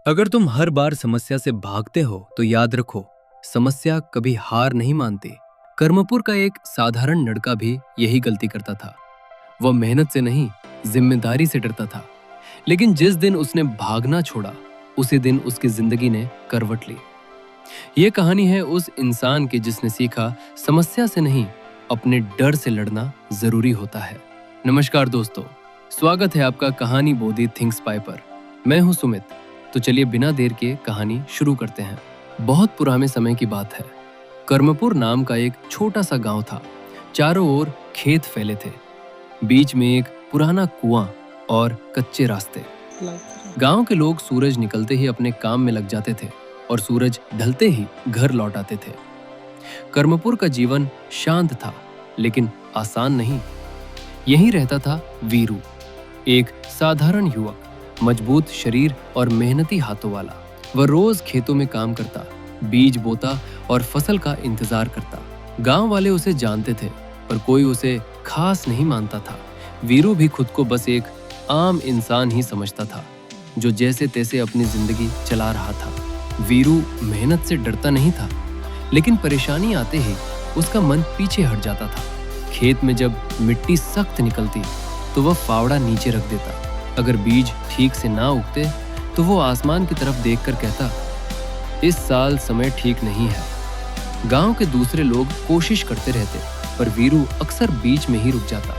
अगर तुम हर बार समस्या से भागते हो तो याद रखो, समस्या कभी हार नहीं मानती। कर्मपुर का एक साधारण लड़का भी यही गलती करता था। वह मेहनत से नहीं, जिम्मेदारी से डरता था। लेकिन जिस दिन उसने भागना छोड़ा, उसी दिन उसकी जिंदगी ने करवट ली। ये कहानी है उस इंसान की जिसने सीखा, समस्या से नहीं, अपने डर से लड़ना जरूरी होता है। नमस्कार दोस्तों, स्वागत है आपका कहानी बोधी थिंक्स पाई पर। मैं हूं सुमित। तो चलिए बिना देर के कहानी शुरू करते हैं। बहुत पुराने समय की बात है। कर्मपुर नाम का एक छोटा सा गांव था। चारों ओर खेत फैले थे। बीच में एक पुराना कुआं और कच्चे रास्ते। गांव के लोग सूरज निकलते ही अपने काम में लग जाते थे और सूरज ढलते ही घर लौट आते थे। कर्मपुर का जीवन शांत था, लेकिन आसान नहीं। यहीं रहता था वीरू, एक साधारण युवक, मजबूत शरीर और मेहनती हाथों वाला। वह रोज खेतों में काम करता, बीज बोता और फसल का इंतजार करता। गांव वाले उसे जानते थे, पर कोई उसे खास नहीं मानता था। वीरू भी खुद को बस एक आम इंसान ही समझता था, जो जैसे तैसे अपनी जिंदगी चला रहा था। वीरू मेहनत से डरता नहीं था, लेकिन परेशानी आते ही उसका मन पीछे हट जाता था। खेत में जब मिट्टी सख्त निकलती तो वह फावड़ा नीचे रख देता। अगर बीज ठीक से ना उगते तो वो आसमान की तरफ देखकर कहता, इस साल समय ठीक नहीं है। गांव के दूसरे लोग कोशिश करते रहते, पर वीरू अक्सर बीच में ही रुक जाता।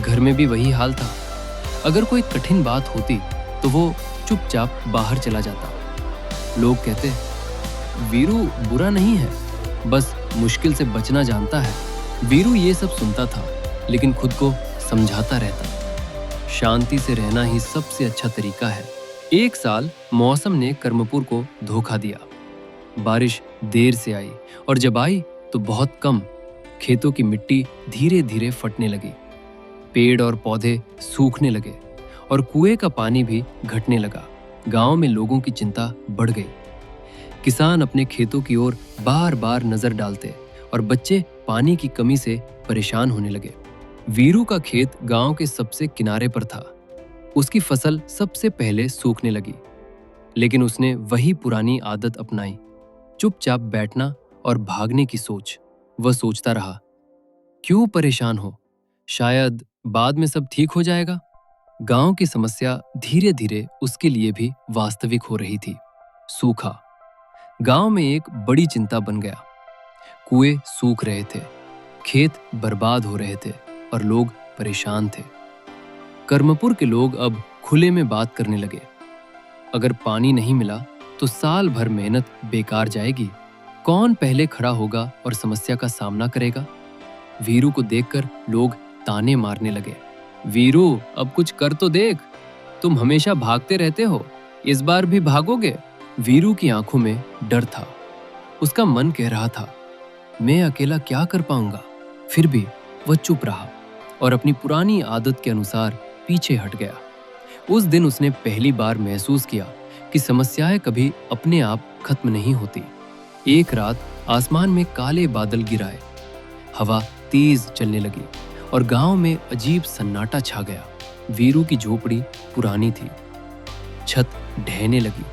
घर में भी वही हाल था। अगर कोई कठिन बात होती तो वो चुपचाप बाहर चला जाता। लोग कहते, वीरू बुरा नहीं है, बस मुश्किल से बचना जानता है। वीरू ये सब सुनता था, लेकिन खुद को समझाता रहता, शांति से रहना ही सबसे अच्छा तरीका है। एक साल मौसम ने कर्मपुर को धोखा दिया। बारिश देर से आई, और जब आई तो बहुत कम। खेतों की मिट्टी धीरे धीरे फटने लगी, पेड़ और पौधे सूखने लगे और कुएं का पानी भी घटने लगा। गांव में लोगों की चिंता बढ़ गई। किसान अपने खेतों की ओर बार बार नजर डालते और बच्चे पानी की कमी से परेशान होने लगे। वीरू का खेत गांव के सबसे किनारे पर था। उसकी फसल सबसे पहले सूखने लगी, लेकिन उसने वही पुरानी आदत अपनाई, चुपचाप बैठना और भागने की सोच। वह सोचता रहा, क्यों परेशान हो, शायद बाद में सब ठीक हो जाएगा। गांव की समस्या धीरे धीरे उसके लिए भी वास्तविक हो रही थी। सूखा गांव में एक बड़ी चिंता बन गया। कुएं सूख रहे थे, खेत बर्बाद हो रहे थे और लोग परेशान थे। कर्मपुर के लोग अब खुले में बात करने लगे, अगर पानी नहीं मिला तो साल भर मेहनत बेकार जाएगी। कौन पहले खड़ा होगा और समस्या का सामना करेगा। वीरू को देखकर लोग ताने मारने लगे, वीरू अब कुछ कर तो देख, तुम हमेशा भागते रहते हो, इस बार भी भागोगे। वीरू की आंखों में डर था। उसका मन कह रहा था, मैं अकेला क्या कर पाऊंगा। फिर भी वह चुप रहा और अपनी पुरानी आदत के अनुसार पीछे हट गया। उस दिन उसने पहली बार महसूस किया कि समस्याएं कभी अपने आप खत्म नहीं होती। एक रात आसमान में काले बादल गिराए, हवा तेज चलने लगी और गांव में अजीब सन्नाटा छा गया। वीरू की झोपड़ी पुरानी थी, छत ढहने लगी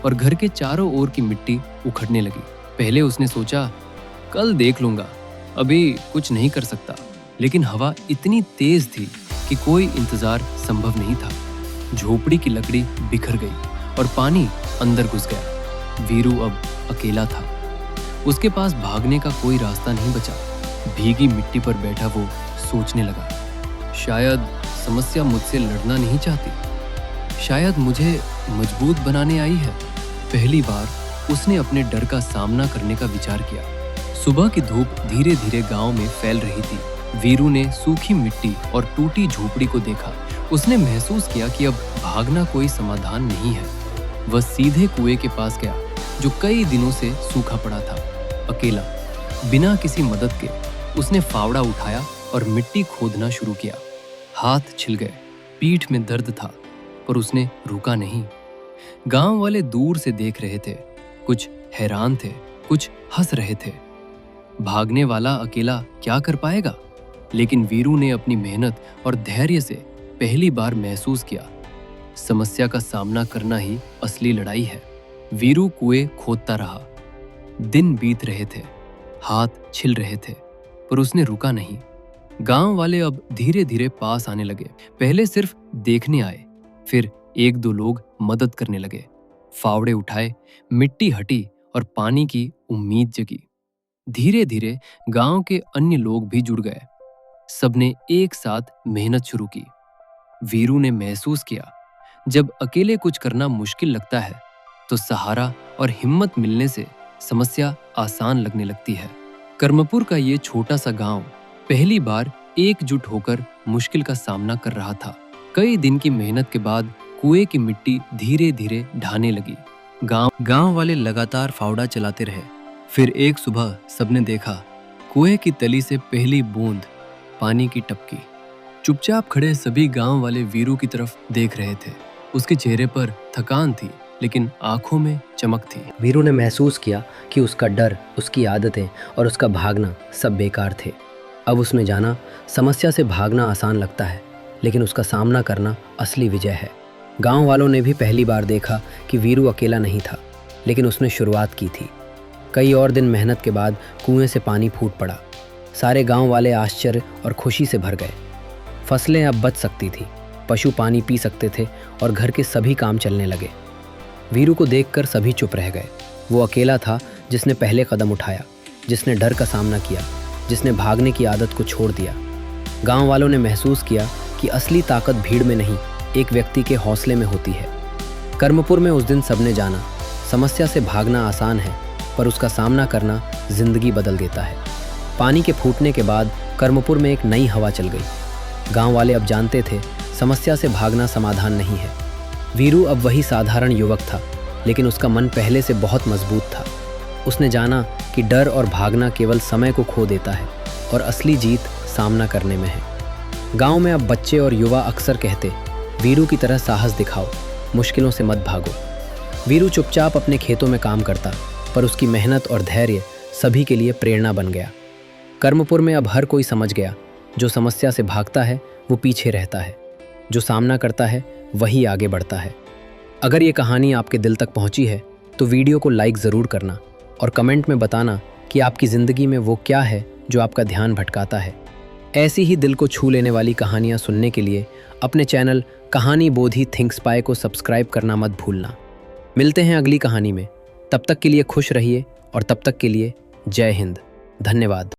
और घर के चारों ओर की मिट्टी उखड़ने लगी। पहले उसने सोचा, कल देख लूंगा, अभी कुछ नहीं कर सकता। लेकिन हवा इतनी तेज थी कि कोई इंतजार संभव नहीं था। झोपड़ी की लकड़ी बिखर गई और पानी अंदर घुस गया। वीरू अब अकेला था। उसके पास भागने का कोई रास्ता नहीं बचा। भीगी मिट्टी पर बैठा वो सोचने लगा, शायद समस्या मुझसे लड़ना नहीं चाहती, शायद मुझे मजबूत बनाने आई है। पहली बार उसने अपने डर का सामना करने का विचार किया। सुबह की धूप धीरे धीरे गांव में फैल रही थी। वीरू ने सूखी मिट्टी और टूटी झोपड़ी को देखा। उसने महसूस किया कि अब भागना कोई समाधान नहीं है। वह सीधे कुएं के पास गया, जो कई दिनों से सूखा पड़ा था। अकेला, बिना किसी मदद के, उसने फावड़ा उठाया और मिट्टी खोदना शुरू किया। हाथ छिल गए, पीठ में दर्द था, पर उसने रुका नहीं। गांव वाले दूर से देख रहे थे, कुछ हैरान थे, कुछ हंस रहे थे। भागने वाला अकेला क्या कर पाएगा। लेकिन वीरू ने अपनी मेहनत और धैर्य से पहली बार महसूस किया, समस्या का सामना करना ही असली लड़ाई है। वीरू कुएं खोदता रहा। दिन बीत रहे थे, हाथ छिल रहे थे, पर उसने रुका नहीं। गांव वाले अब धीरे धीरे पास आने लगे। पहले सिर्फ देखने आए, फिर एक दो लोग मदद करने लगे। फावड़े उठाए, मिट्टी हटी और पानी की उम्मीद जगी। धीरे धीरे गांव के अन्य लोग भी जुड़ गए। सबने एक साथ मेहनत शुरू की। वीरू ने महसूस किया, जब अकेले कुछ करना मुश्किल लगता है तो सहारा और हिम्मत मिलने से समस्या आसान लगने लगती है। कर्मपुर का ये छोटा सा गांव पहली बार एकजुट होकर मुश्किल का सामना कर रहा था। कई दिन की मेहनत के बाद कुएं की मिट्टी धीरे धीरे ढाने लगी। गांव वाले लगातार फावड़ा चलाते रहे। फिर एक सुबह सबने देखा, कुएं की तली से पहली बूंद पानी की टपकी। चुपचाप खड़े सभी गांव वाले वीरू की तरफ देख रहे थे। उसके चेहरे पर थकान थी, लेकिन आंखों में चमक थी। वीरू ने महसूस किया कि उसका डर, उसकी आदतें और उसका भागना सब बेकार थे। अब उसने जाना, समस्या से भागना आसान लगता है, लेकिन उसका सामना करना असली विजय है। गांव वालों ने भी पहली बार देखा कि वीरू अकेला नहीं था, लेकिन उसने शुरुआत की थी। कई और दिन मेहनत के बाद कुएं से पानी फूट पड़ा। सारे गांव वाले आश्चर्य और खुशी से भर गए। फसलें अब बच सकती थी, पशु पानी पी सकते थे और घर के सभी काम चलने लगे। वीरू को देखकर सभी चुप रह गए। वो अकेला था जिसने पहले कदम उठाया, जिसने डर का सामना किया, जिसने भागने की आदत को छोड़ दिया। गांव वालों ने महसूस किया कि असली ताकत भीड़ में नहीं, एक व्यक्ति के हौसले में होती है। कर्मपुर में उस दिन सबने जाना, समस्या से भागना आसान है, पर उसका सामना करना जिंदगी बदल देता है। पानी के फूटने के बाद कर्मपुर में एक नई हवा चल गई। गांव वाले अब जानते थे, समस्या से भागना समाधान नहीं है। वीरू अब वही साधारण युवक था, लेकिन उसका मन पहले से बहुत मजबूत था। उसने जाना कि डर और भागना केवल समय को खो देता है और असली जीत सामना करने में है। गांव में अब बच्चे और युवा अक्सर कहते, वीरू की तरह साहस दिखाओ, मुश्किलों से मत भागो। वीरू चुपचाप अपने खेतों में काम करता, पर उसकी मेहनत और धैर्य सभी के लिए प्रेरणा बन गया। कर्मपुर में अब हर कोई समझ गया, जो समस्या से भागता है वो पीछे रहता है, जो सामना करता है वही आगे बढ़ता है। अगर ये कहानी आपके दिल तक पहुंची है तो वीडियो को लाइक ज़रूर करना और कमेंट में बताना कि आपकी ज़िंदगी में वो क्या है जो आपका ध्यान भटकाता है। ऐसी ही दिल को छू लेने वाली कहानियाँ सुनने के लिए अपने चैनल कहानी बोधी थिंक स्पाई को सब्सक्राइब करना मत भूलना। मिलते हैं अगली कहानी में। तब तक के लिए खुश रहिए और तब तक के लिए जय हिंद। धन्यवाद।